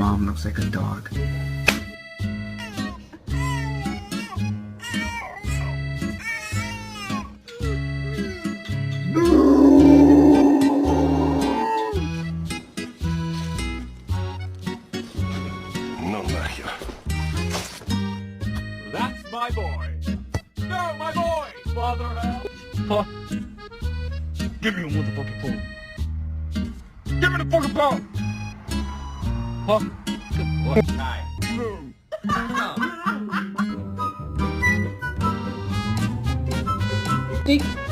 mom looks like a dog. No magia. That's my boy. No, my boy. Father help. Huh? Give me a motherfucking phone. Give me the fucking phone. Huh? Good boy. Hi. Move. Dick.